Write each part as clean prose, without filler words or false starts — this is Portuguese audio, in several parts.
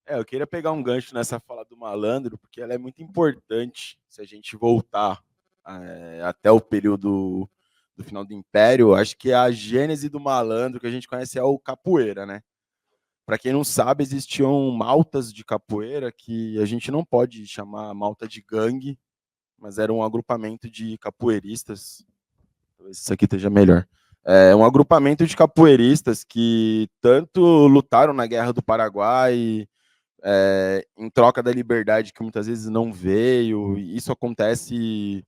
Eu queria pegar um gancho nessa fala do malandro, porque ela é muito importante se a gente voltar até o período do final do Império. Acho que a gênese do malandro que a gente conhece é o capoeira, né? Para quem não sabe, existiam maltas de capoeira que a gente não pode chamar malta de gangue, mas era um agrupamento de capoeiristas. Talvez isso aqui esteja melhor. É um agrupamento de capoeiristas que tanto lutaram na Guerra do Paraguai, em troca da liberdade que muitas vezes não veio. Isso acontece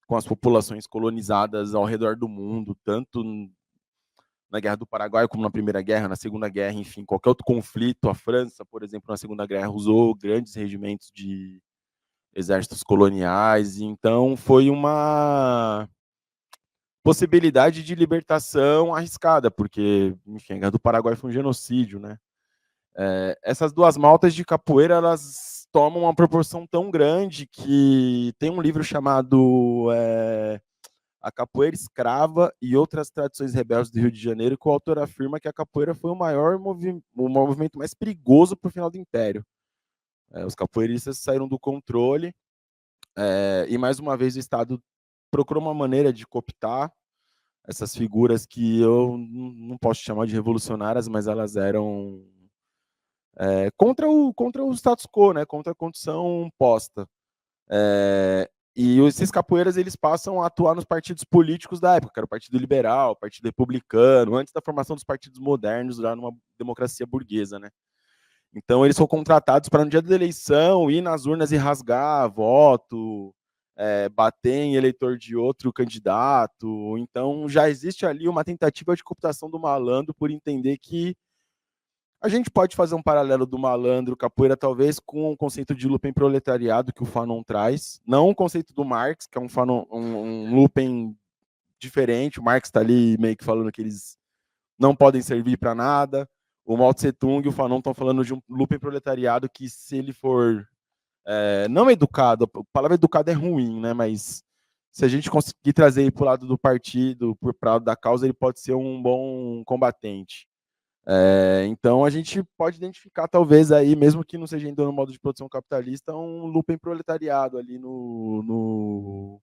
com as populações colonizadas ao redor do mundo, tanto na Guerra do Paraguai como na Primeira Guerra, na Segunda Guerra, enfim, qualquer outro conflito. A França, por exemplo, na Segunda Guerra usou grandes regimentos de exércitos coloniais, então foi uma possibilidade de libertação arriscada, porque, enfim, a Guerra do Paraguai foi um genocídio, né? Essas duas maltas de capoeira, elas tomam uma proporção tão grande que tem um livro chamado A Capoeira Escrava e Outras Tradições Rebeldes do Rio de Janeiro, que o autor afirma que a capoeira foi o movimento mais perigoso para o final do Império. Os capoeiristas saíram do controle e, mais uma vez, o Estado procurou uma maneira de cooptar essas figuras que eu não posso chamar de revolucionárias, mas elas eram contra o status quo, né? Contra a condição posta. E esses capoeiras eles passam a atuar nos partidos políticos da época, que era o Partido Liberal, o Partido Republicano, antes da formação dos partidos modernos, já numa democracia burguesa, né? Então eles são contratados para no dia da eleição ir nas urnas e rasgar voto, bater em eleitor de outro candidato. Então já existe ali uma tentativa de cooptação do malandro por entender que a gente pode fazer um paralelo do malandro capoeira, talvez, com o conceito de Lupen proletariado que o Fanon traz. Não o conceito do Marx, que é um Lupen diferente. O Marx está ali meio que falando que eles não podem servir para nada. O Mao Tse Tung e o Fanon estão falando de um Lupen proletariado que, se ele for não educado, a palavra educado é ruim, né? Mas se a gente conseguir trazer ele para o lado do partido, para o lado da causa, ele pode ser um bom combatente. Então a gente pode identificar, talvez, aí, mesmo que não seja ainda no modo de produção capitalista, um Lupen proletariado ali no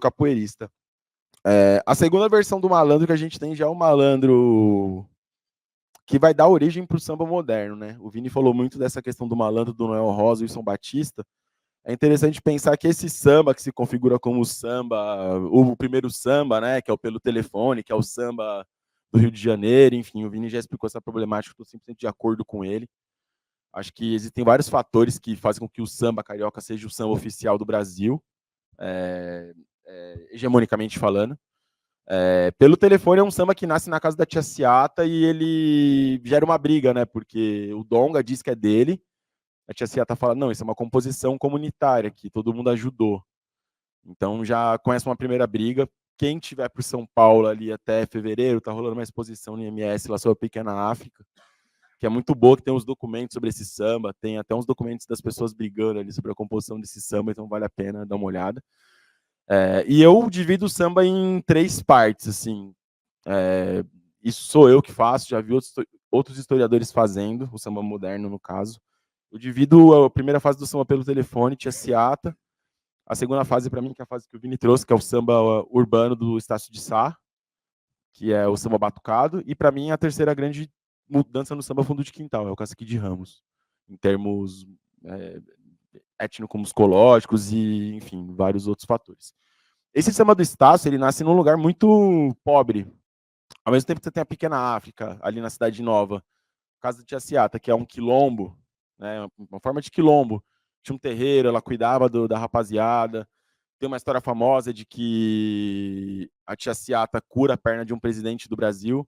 capoeirista. A segunda versão do malandro que a gente tem já é o malandro que vai dar origem para o samba moderno, né? O Vini falou muito dessa questão do malandro do Noel Rosa e Wilson Batista. É interessante pensar que esse samba que se configura como samba, o primeiro samba, né, que é o pelo telefone, que é o samba do Rio de Janeiro, enfim, o Vini já explicou essa problemática, estou 100% de acordo com ele. Acho que existem vários fatores que fazem com que o samba carioca seja o samba oficial do Brasil, hegemonicamente falando. Pelo telefone é um samba que nasce na casa da tia Ciata e ele gera uma briga, né? Porque o Donga diz que é dele, a tia Ciata fala, não, isso é uma composição comunitária que todo mundo ajudou. Então já começa uma primeira briga. Quem tiver por São Paulo ali até fevereiro, tá rolando uma exposição no IMS lá sobre a Pequena África, que é muito boa, que tem uns documentos sobre esse samba, tem até uns documentos das pessoas brigando ali sobre a composição desse samba, então vale a pena dar uma olhada. E eu divido o samba em 3 partes, assim. Isso sou eu que faço, já vi outros historiadores fazendo, o samba moderno, no caso. Eu divido a primeira fase do samba pelo telefone, tia Ciata. A segunda fase, para mim, que é a fase que o Vini trouxe, que é o samba urbano do Estácio de Sá, que é o samba batucado. E, para mim, a terceira grande mudança no samba fundo de quintal, é o Cacique de Ramos, em termos étnico-muscológicos e, enfim, vários outros fatores. Esse samba do Estácio, ele nasce num lugar muito pobre. Ao mesmo tempo que você tem a Pequena África, ali na Cidade Nova, Casa de Tia Ciata, que é um quilombo, né, uma forma de quilombo. Tinha um terreiro, ela cuidava da rapaziada. Tem uma história famosa de que a Tia Ciata cura a perna de um presidente do Brasil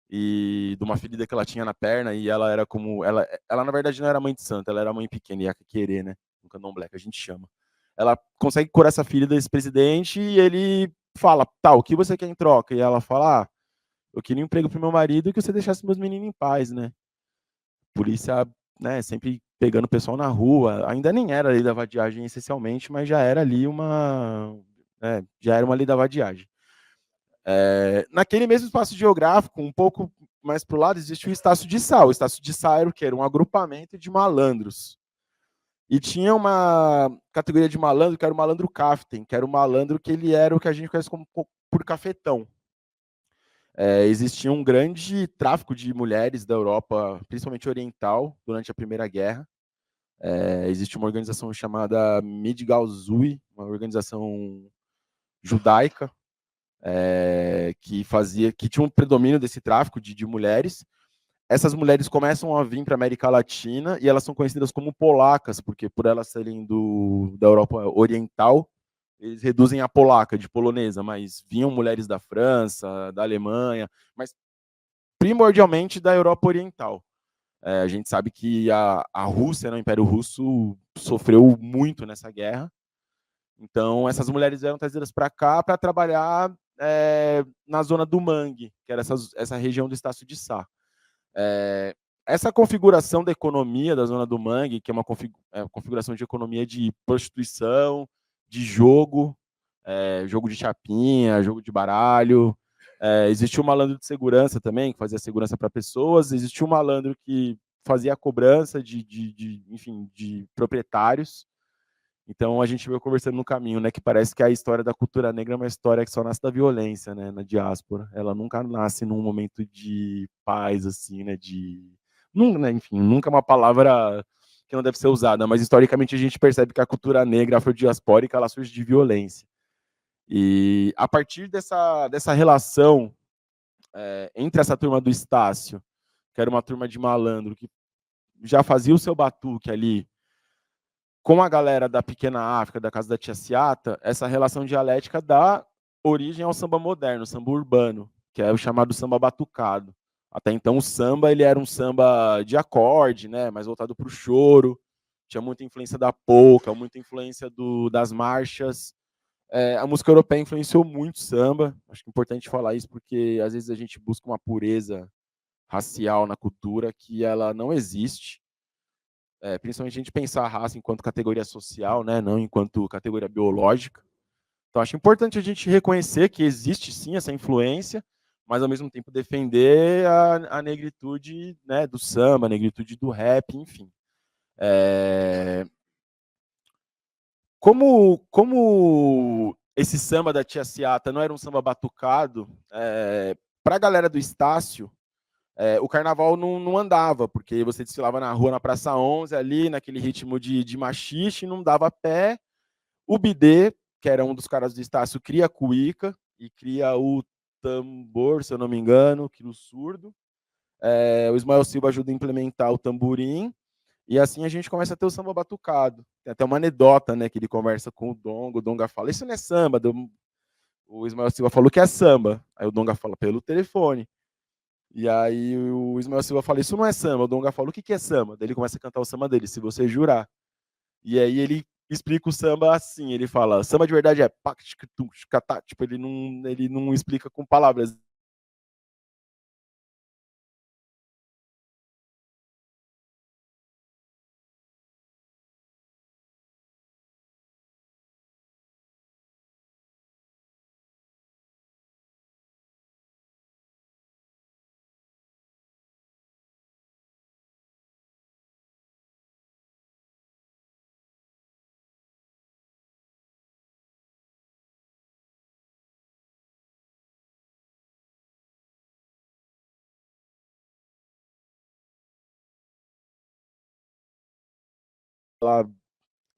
e de uma ferida que ela tinha na perna, e ela era como... Ela na verdade, não era mãe de santo, ela era mãe pequena, ia querer, né? No candomblé, que a gente chama. Ela consegue curar essa ferida desse presidente e ele fala, tá, o que você quer em troca? E ela fala, eu queria um emprego pro meu marido e que você deixasse meus meninos em paz, né? Polícia, né, sempre pegando o pessoal na rua. Ainda nem era a lei da vadiagem essencialmente, mas já era ali já era uma lei da vadiagem. Naquele mesmo espaço geográfico, um pouco mais para o lado, existe o Estácio de Sá. O Estácio de Sá era o quê? Era um agrupamento de malandros. E tinha uma categoria de malandro que era o malandro Kaften, que era o malandro que ele era o que a gente conhece como por cafetão. Existia um grande tráfico de mulheres da Europa, principalmente oriental, durante a Primeira Guerra. Existe uma organização chamada Midgalzui, uma organização judaica, que tinha um predomínio desse tráfico de mulheres. Essas mulheres começam a vir para a América Latina e elas são conhecidas como polacas, porque por elas serem da Europa Oriental, eles reduzem a polaca, de polonesa, mas vinham mulheres da França, da Alemanha, mas primordialmente da Europa Oriental. A gente sabe que a Rússia, né, o Império Russo, sofreu muito nessa guerra. Então, essas mulheres eram trazidas para cá para trabalhar na zona do Mangue, que era essa região do Estácio de Sá. Essa configuração da economia da zona do Mangue, que é uma configuração de economia de prostituição, de jogo, jogo de chapinha, jogo de baralho. Existia um malandro de segurança também, que fazia segurança para pessoas. Existia um malandro que fazia a cobrança enfim, de proprietários. Então a gente veio conversando no caminho, né, que parece que a história da cultura negra é uma história que só nasce da violência, né, na diáspora. Ela nunca nasce num momento de paz, assim, né, enfim, nunca é uma palavra que não deve ser usada, mas historicamente a gente percebe que a cultura negra afrodiaspórica ela surge de violência. E a partir dessa relação entre essa turma do Estácio, que era uma turma de malandro, que já fazia o seu batuque ali, com a galera da Pequena África, da casa da Tia Ciata, essa relação dialética dá origem ao samba moderno, o samba urbano, que é o chamado samba batucado. Até então o samba ele era um samba de acorde, né, mais voltado para o choro, tinha muita influência da polca, muita influência das marchas. A música europeia influenciou muito o samba, acho que é importante falar isso porque às vezes a gente busca uma pureza racial na cultura que ela não existe. Principalmente a gente pensar a raça enquanto categoria social, né, não enquanto categoria biológica. Então, acho importante a gente reconhecer que existe sim essa influência, mas ao mesmo tempo defender a negritude, né, do samba, a negritude do rap, enfim. Como esse samba da Tia Ciata não era um samba batucado, para a galera do Estácio, o carnaval não andava, porque você desfilava na rua, na Praça 11, ali, naquele ritmo de machixe, não dava pé. O Bidê, que era um dos caras do Estácio, cria a cuíca e cria o tambor, se eu não me engano, cria o surdo. O Ismael Silva ajuda a implementar o tamborim, e assim a gente começa a ter o samba batucado. Tem até uma anedota, né, que ele conversa com o Donga fala, isso não é samba. O Ismael Silva falou que é samba. Aí o Donga fala, pelo telefone. E aí o Ismael Silva fala, isso não é samba. O Donga fala, o que é samba? Daí ele começa a cantar o samba dele, se você jurar. E aí ele explica o samba assim, ele fala, samba de verdade é tipo, ele não explica com palavras.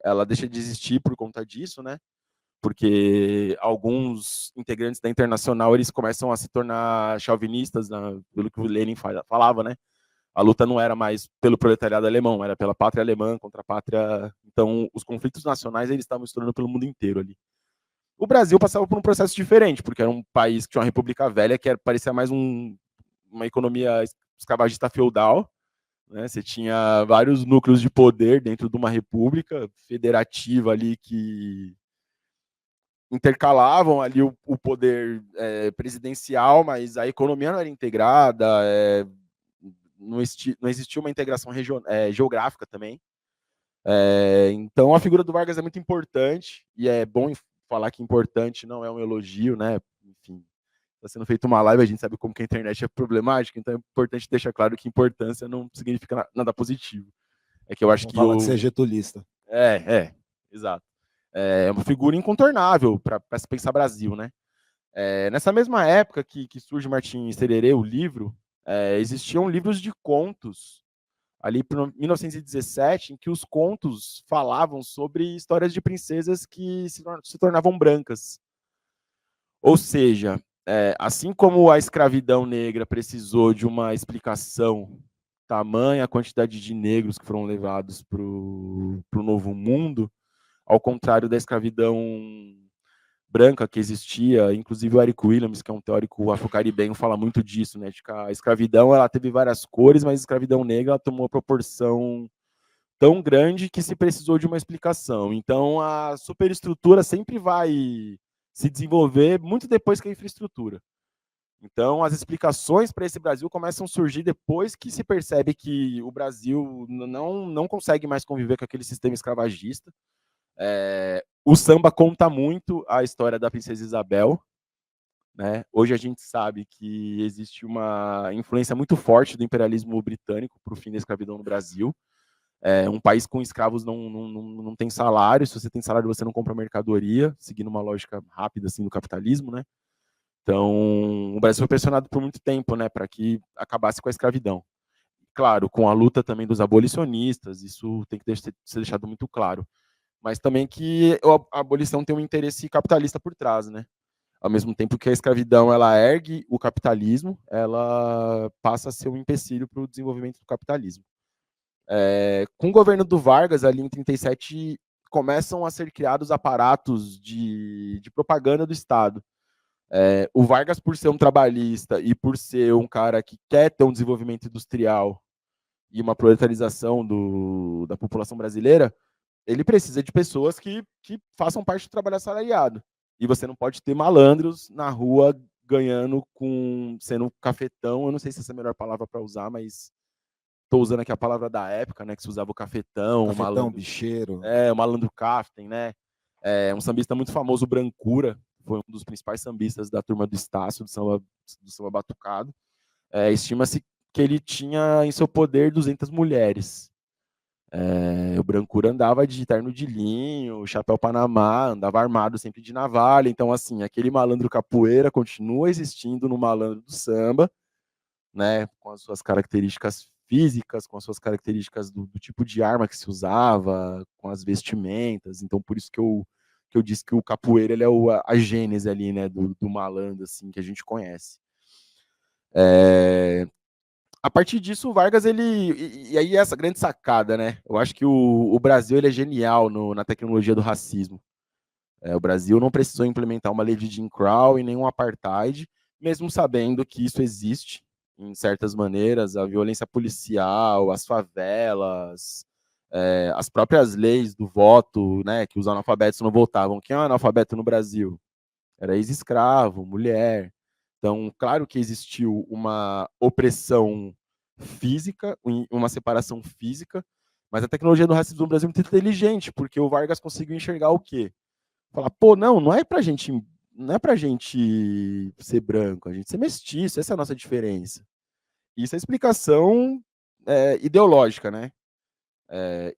Ela deixa de existir por conta disso, né? Porque alguns integrantes da Internacional eles começam a se tornar chauvinistas, né? Pelo que o Lenin falava, né? A luta não era mais pelo proletariado alemão, era pela pátria alemã contra a pátria. Então, os conflitos nacionais eles estavam estourando pelo mundo inteiro ali. O Brasil passava por um processo diferente, porque era um país que tinha uma república velha, que parecia mais uma economia escravagista feudal, né? Você tinha vários núcleos de poder dentro de uma república federativa ali que intercalavam ali o poder presidencial, mas a economia não era integrada, não existia uma integração geográfica também. Então a figura do Vargas é muito importante, e é bom falar que importante não é um elogio, né? Enfim, está sendo feita uma live, a gente sabe como que a internet é problemática, então é importante deixar claro que importância não significa nada positivo. É que eu acho que fala de ser getulista. Exato. É uma figura incontornável para se pensar Brasil, né? Nessa mesma época que surge Martins Sererê, o livro, existiam livros de contos, ali por 1917, em que os contos falavam sobre histórias de princesas que se tornavam brancas. Ou seja, assim como a escravidão negra precisou de uma explicação, tamanha a quantidade de negros que foram levados para o Novo Mundo, ao contrário da escravidão branca que existia, inclusive o Eric Williams, que é um teórico afro-caribenho, fala muito disso, né, de que a escravidão ela teve várias cores, mas a escravidão negra ela tomou uma proporção tão grande que se precisou de uma explicação. Então, a superestrutura sempre vai se desenvolver muito depois que a infraestrutura. Então, as explicações para esse Brasil começam a surgir depois que se percebe que o Brasil não consegue mais conviver com aquele sistema escravagista. O samba conta muito a história da Princesa Isabel. Né? Hoje a gente sabe que existe uma influência muito forte do imperialismo britânico para o fim da escravidão no Brasil. Um país com escravos não tem salário. Se você tem salário, você não compra mercadoria, seguindo uma lógica rápida assim do capitalismo, né? Então, o Brasil foi pressionado por muito tempo, né, para que acabasse com a escravidão. Claro, com a luta também dos abolicionistas, isso tem que ser deixado muito claro. Mas também que a abolição tem um interesse capitalista por trás, né? Ao mesmo tempo que a escravidão ela ergue o capitalismo, ela passa a ser um empecilho para o desenvolvimento do capitalismo. Com o governo do Vargas, ali em 37, começam a ser criados aparatos de propaganda do Estado. O Vargas, por ser um trabalhista e por ser um cara que quer ter um desenvolvimento industrial e uma proletarização da população brasileira, ele precisa de pessoas que façam parte do trabalho assalariado. E você não pode ter malandros na rua ganhando sendo cafetão. Eu não sei se essa é a melhor palavra para usar, mas estou usando aqui a palavra da época, né? Que se usava o cafetão, o malandro, bicheiro. O malandro Kaften, né? Um sambista muito famoso, o Brancura, foi um dos principais sambistas da turma do Estácio, do samba batucado. Estima-se que ele tinha em seu poder 200 mulheres. O Brancura andava de terno de linho, chapéu panamá, andava armado sempre de navalha. Então, assim, aquele malandro capoeira continua existindo no malandro do samba, né, com as suas características físicas, com as suas características do tipo de arma que se usava, com as vestimentas. Então, por isso que eu disse que o capoeira ele é a gênese ali, né, do malandro, assim, que a gente conhece. A partir disso, o Vargas, e aí essa grande sacada, né? Eu acho que o Brasil ele é genial na tecnologia do racismo. O Brasil não precisou implementar uma lei de Jim Crow e nenhum apartheid, mesmo sabendo que isso existe em certas maneiras, a violência policial, as favelas, as próprias leis do voto, né? Que os analfabetos não votavam. Quem é um analfabeto no Brasil? Era ex-escravo, mulher. Então, claro que existiu uma opressão física, uma separação física, mas a tecnologia do racismo no Brasil é muito inteligente, porque o Vargas conseguiu enxergar o quê? Falar, pô, não é pra gente ser branco, a gente ser mestiço, essa é a nossa diferença. Isso é explicação ideológica, né?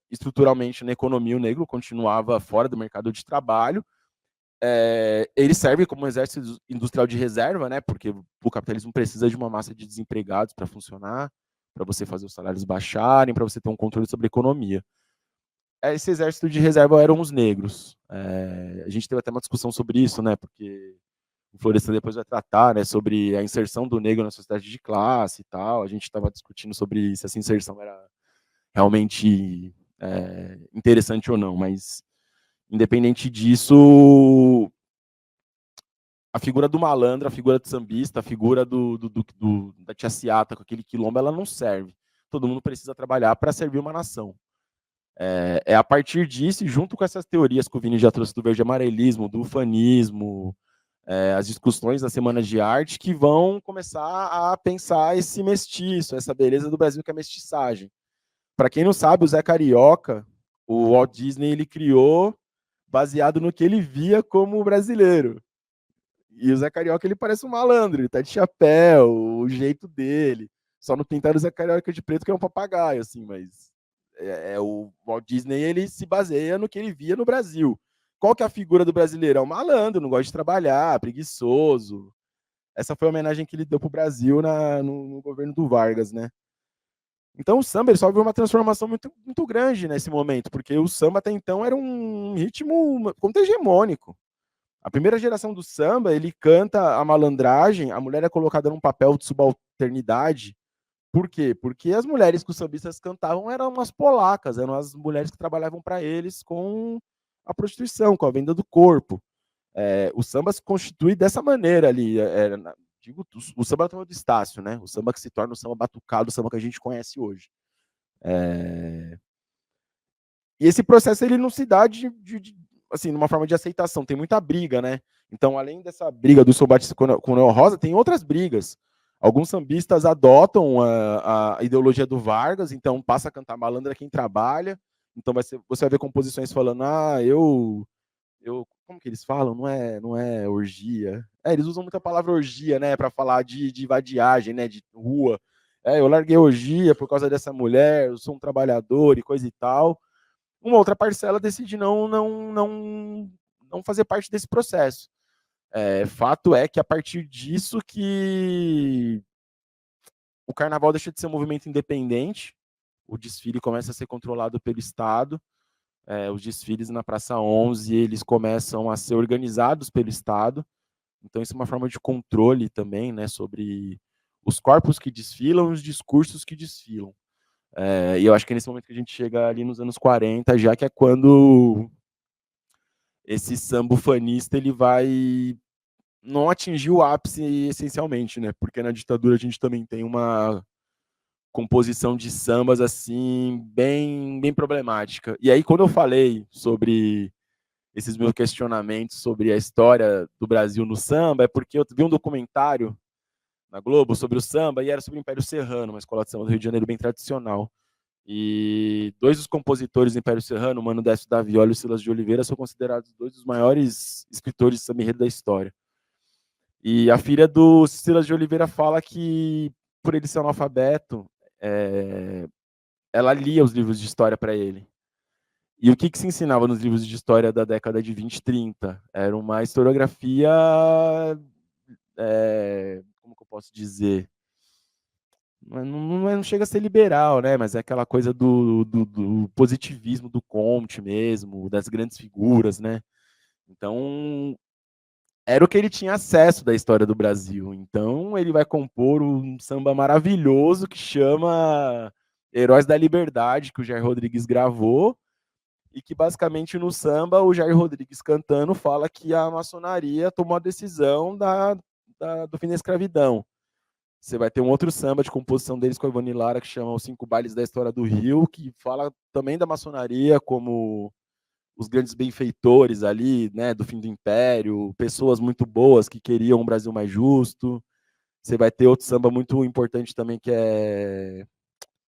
Estruturalmente, na economia, o negro continuava fora do mercado de trabalho, ele serve como um exército industrial de reserva, né? Porque o capitalismo precisa de uma massa de desempregados para funcionar, para você fazer os salários baixarem, para você ter um controle sobre a economia. Esse exército de reserva eram os negros. A gente teve até uma discussão sobre isso, né? Porque o Florestan depois vai tratar, né, sobre a inserção do negro na sociedade de classe e tal. A gente estava discutindo sobre se essa inserção era realmente interessante ou não, mas independente disso, a figura do malandro, a figura do sambista, a figura da tia Ciata com aquele quilombo, ela não serve. Todo mundo precisa trabalhar para servir uma nação. A partir disso, e junto com essas teorias que o Vini já trouxe do verde-amarelismo, do ufanismo, as discussões das semanas de arte, que vão começar a pensar esse mestiço, essa beleza do Brasil que é a mestiçagem. Para quem não sabe, o Zé Carioca, o Walt Disney, ele criou baseado no que ele via como brasileiro. E o Zé Carioca, ele parece um malandro, ele tá de chapéu, o jeito dele. Só não pintaram o Zé Carioca de preto, que é um papagaio, assim, mas o Walt Disney, ele se baseia no que ele via no Brasil. Qual que é a figura do brasileiro? É um malandro, não gosta de trabalhar, preguiçoso. Essa foi a homenagem que ele deu pro Brasil no governo do Vargas, né? Então o samba ele sofre uma transformação muito, muito grande nesse momento, porque o samba até então era um ritmo contra-hegemônico. A primeira geração do samba, ele canta a malandragem, a mulher é colocada num papel de subalternidade. Por quê? Porque as mulheres que os sambistas cantavam eram umas polacas, eram as mulheres que trabalhavam para eles com a prostituição, com a venda do corpo. O samba se constitui dessa maneira ali. Digo, o samba do Estácio, né? O samba que se torna o samba batucado, o samba que a gente conhece hoje. E esse processo ele não se dá assim, numa forma de aceitação, tem muita briga, né? Então, além dessa briga do Sou Batista com o Noel Rosa, tem outras brigas. Alguns sambistas adotam a ideologia do Vargas, então passa a cantar malandra quem trabalha. Então você vai ver composições falando, como que eles falam? Não é orgia. Eles usam muita palavra orgia, né, para falar de vadiagem, né, de rua. Eu larguei orgia por causa dessa mulher, eu sou um trabalhador e coisa e tal. Uma outra parcela decide não fazer parte desse processo. Fato é que a partir disso que o carnaval deixa de ser um movimento independente, o desfile começa a ser controlado pelo Estado, os desfiles na Praça 11 eles começam a ser organizados pelo Estado, então isso é uma forma de controle também, né, sobre os corpos que desfilam, os discursos que desfilam. E eu acho que é nesse momento que a gente chega ali nos anos 40, já que é quando esse samba ufanista ele vai não atingir o ápice essencialmente, né? Porque na ditadura a gente também tem uma composição de sambas assim bem bem problemática. E aí quando eu falei sobre esses meus questionamentos sobre a história do Brasil no samba, é porque eu vi um documentário na Globo sobre o samba e era sobre o Império Serrano, uma escola de samba do Rio de Janeiro bem tradicional. E dois dos compositores do Império Serrano, o Mano Décio da Viola e o Silas de Oliveira, são considerados dois dos maiores escritores de samba enredo da história. E a filha do Silas de Oliveira fala que, por ele ser analfabeto, ela lia os livros de história para ele. E o que se ensinava nos livros de história da década de 20 e 30? Era uma historiografia, como que eu posso dizer? Não chega a ser liberal, né? Mas é aquela coisa do positivismo do Comte mesmo, das grandes figuras, né? Então, era o que ele tinha acesso da história do Brasil. Então, ele vai compor um samba maravilhoso que chama Heróis da Liberdade, que o Jair Rodrigues gravou, e que basicamente no samba, o Jair Rodrigues cantando fala que a maçonaria tomou a decisão do fim da escravidão. Você vai ter um outro samba de composição deles com a Ivone Lara, que chama Os Cinco Bailes da História do Rio, que fala também da maçonaria como os grandes benfeitores ali, né, do fim do Império, pessoas muito boas que queriam um Brasil mais justo. Você vai ter outro samba muito importante também, que é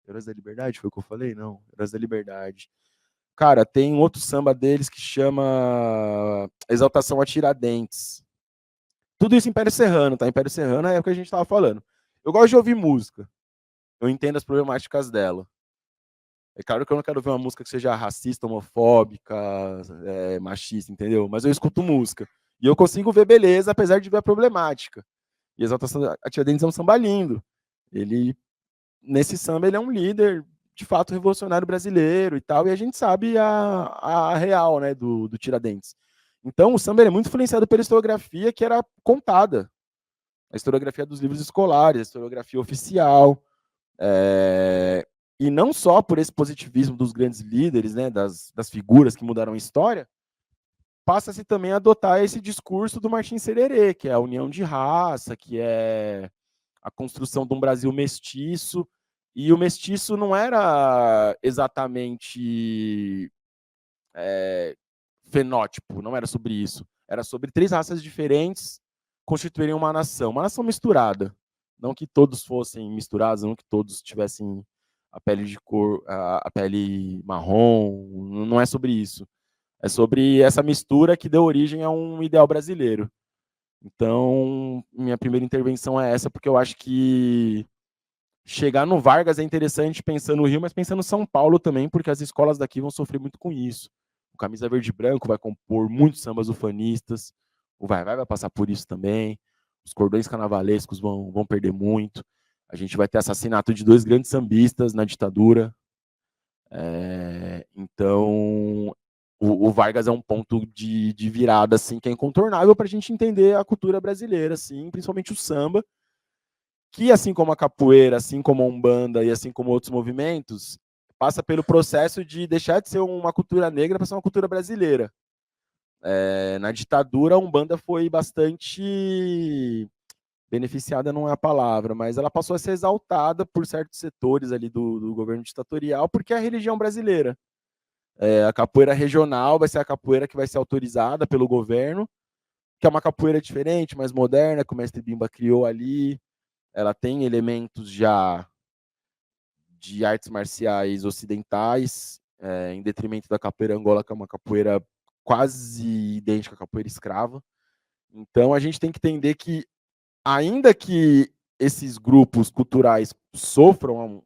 Heróis da Liberdade, foi o que eu falei? Não, Heróis da Liberdade. Cara, tem um outro samba deles que chama Exaltação a Tiradentes. Tudo isso Império Serrano, tá? Império Serrano é o que a gente tava falando. Eu gosto de ouvir música. Eu entendo as problemáticas dela. É claro que eu não quero ver uma música que seja racista, homofóbica, machista, entendeu? Mas eu escuto música. E eu consigo ver beleza, apesar de ver a problemática. E Exaltação a Tiradentes é um samba lindo. Ele, nesse samba, ele é um líder, de fato, revolucionário brasileiro e tal. E a gente sabe a real, né, do Tiradentes. Então, o samba é muito influenciado pela historiografia que era contada. A historiografia dos livros escolares, a historiografia oficial. E não só por esse positivismo dos grandes líderes, né, das figuras que mudaram a história, passa-se também a adotar esse discurso do Martim Sererê, que é a união de raça, que é a construção de um Brasil mestiço. E o mestiço não era exatamente fenótipo, não era sobre isso. Era sobre três raças diferentes constituírem uma nação misturada. Não que todos fossem misturados, não que todos tivessem a pele de cor, a pele marrom, não é sobre isso. É sobre essa mistura que deu origem a um ideal brasileiro. Então, minha primeira intervenção é essa, porque eu acho que chegar no Vargas é interessante pensando no Rio, mas pensando no São Paulo também, porque as escolas daqui vão sofrer muito com isso. O Camisa Verde e Branco vai compor muitos sambas ufanistas, o vai passar por isso também, os cordões carnavalescos vão perder muito, a gente vai ter assassinato de 2 grandes sambistas na ditadura, então o Vargas é um ponto de virada assim, que é incontornável para a gente entender a cultura brasileira, assim, principalmente o samba, que assim como a capoeira, assim como a Umbanda e assim como outros movimentos, passa pelo processo de deixar de ser uma cultura negra para ser uma cultura brasileira. Na ditadura, a Umbanda foi bastante beneficiada, não é a palavra, mas ela passou a ser exaltada por certos setores ali do governo ditatorial, porque é a religião brasileira. A capoeira regional vai ser a capoeira que vai ser autorizada pelo governo, que é uma capoeira diferente, mais moderna, que o mestre Bimba criou ali. Ela tem elementos já de artes marciais ocidentais, em detrimento da capoeira Angola, que é uma capoeira quase idêntica à capoeira escrava. Então a gente tem que entender que, ainda que esses grupos culturais sofram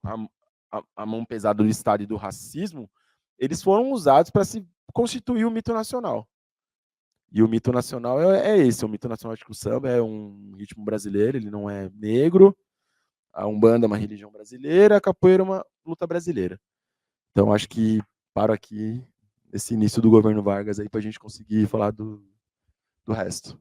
a mão pesada do Estado e do racismo, eles foram usados para se constituir o mito nacional. E o mito nacional é esse, o mito nacional de que o samba é um ritmo brasileiro, ele não é negro, a Umbanda é uma religião brasileira, a capoeira é uma luta brasileira. Então, acho que paro aqui nesse início do governo Vargas aí para a gente conseguir falar do resto.